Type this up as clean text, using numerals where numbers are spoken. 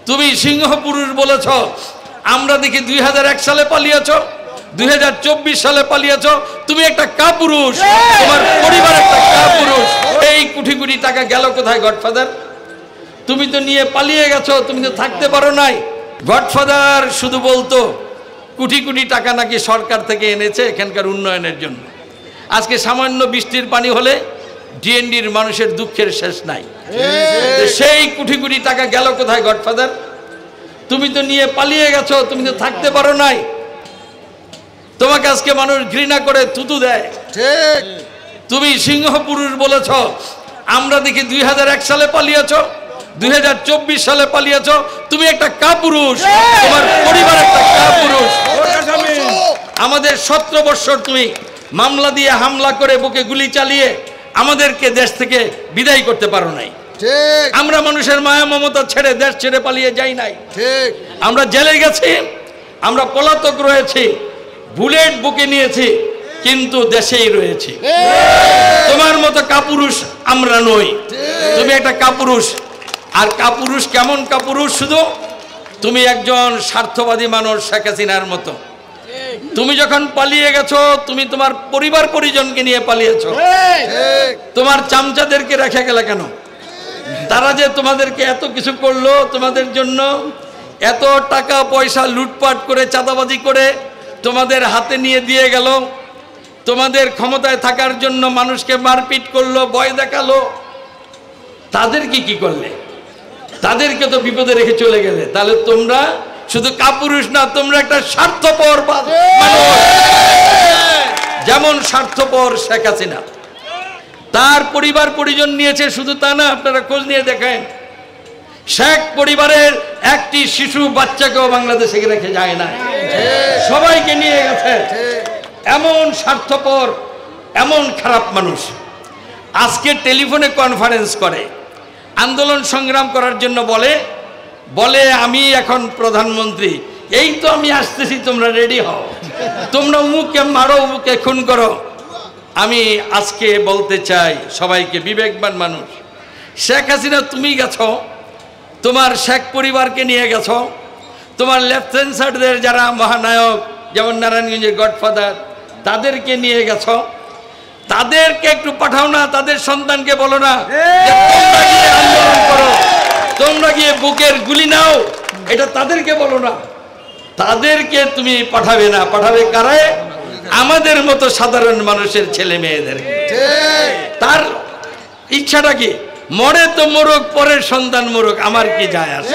তুমি সিংহ পুরুষ বলেছ, আমরা দেখি 2001 সালে পালিয়েছ, 2024 সালে পালিয়েছ। তুমি একটা কাপুরুষ, তোমার পরিবার একটা কাপুরুষ। এই কোটি কোটি টাকা গেল কোথায় গডফাদার? তুমি তো নিয়ে পালিয়ে গেছো, তুমি তো থাকতে পারো নাই। গডফাদার শুধু বলতো কোটি কোটি টাকা নাকি সরকার থেকে এনেছে এখানকার উন্নয়নের জন্য। আজকে সামান্য বৃষ্টির পানি হলে ডিএনডির মানুষের দুঃখের শেষ নাই। সেই কোটি কোটি টাকা গেল কোথায় গডফাদার? তুমি তো নিয়ে পালিয়ে গেছো, তুমি তো থাকতে পারো নাই। তোমাকে আজকে মানুষ ঘৃণা করে থুতু দেয়। তুমি সিংহ পুরুষ বলেছ, আমরা দেখি 2001 সালে পালিয়েছ, 2024 সালে পালিয়েছ। তুমি একটা কাপুরুষ, তোমার পরিবার একটা কাপুরুষ। আমাদের 17 বছর তুমি মামলা দিয়ে হামলা করে বুকে গুলি চালিয়ে আমাদেরকে দেশ থেকে বিদায় করতে পারো নাই। আমরা মানুষের মায়া মমতা ছেড়ে দেশ ছেড়ে পালিয়ে যাই নাই। আমরা জেলে গেছি, আমরা পলাতক রয়েছি, বুলেট বুকে নিয়েছি, কিন্তু দেশেই রয়েছি। তোমার মতো কাপুরুষ আমরা নই। তুমি একটা কাপুরুষ। আর কাপুরুষ কেমন কাপুরুষ? শুধু তুমি একজন স্বার্থবাদী মানুষ, শেখ হাসিনার মতো। তুমি যখন পালিয়ে গেছো, তুমি তোমার পরিবার পরিজনকে নিয়ে পালিয়েছো। তোমার চামচাদেরকে রেখে গেলে কেন? তারা যে তোমাদেরকে এত কিছু করলো, তোমাদের জন্য এত টাকা পয়সা লুটপাট করে চাঁদাবাজি করে তোমাদের হাতে নিয়ে দিয়ে গেল, তোমাদের ক্ষমতায় থাকার জন্য মানুষকে মারপিট করলো, ভয় দেখালো, তাদেরকে কি করলে? তাদেরকে তো বিপদে রেখে চলে গেলে। তাহলে তোমরা শুধু কাপুরুষ না, তোমরা একটা স্বার্থপর মানুষ। যেমন স্বার্থপর শেখ হাসিনা, তার পরিবার পরিজন নিয়েছে, শুধু তা না, আপনারা খোঁজ নিয়ে দেখেন, শেখ পরিবারের একটি শিশু বাচ্চাকেও বাংলাদেশে রেখে যায় না, সবাইকে নিয়ে গেছে। এমন স্বার্থপর, এমন খারাপ মানুষ। আজকে টেলিফোনে কনফারেন্স করে, আন্দোলন সংগ্রাম করার জন্য বলে আমি এখন প্রধানমন্ত্রী, এই তো আমি আসতেছি, তোমরা রেডি হও, তোমরা উমুককে মারো, উমুককে খুন করো। আমি আজকে বলতে চাই সবাইকে, বিবেকবান মানুষ, শেখ হাসিনা তুমি গেছো, তোমার শেখ পরিবারকে নিয়ে গেছো, তোমার লেফটেন্যান্টদের যারা মহানায়ক, যেমন নারায়ণগঞ্জের গডফাদার, তাদেরকে নিয়ে গেছো। তাদেরকে একটু পাঠাও না, তাদের সন্তানকে বলো না তোমরা গিয়ে আন্দোলন করো, তোমরা গিয়ে বুকের গুলি নাও, এটা তাদেরকে বলো না। তাদেরকে তুমি পাঠাবে না, পাঠাবে কারায়? আমাদের মতো সাধারণ মানুষের ছেলে মেয়েদের। তার ইচ্ছাটা কি? মরে তো মরুক, পরের সন্তান মরুক, আমার কি যায় আসে?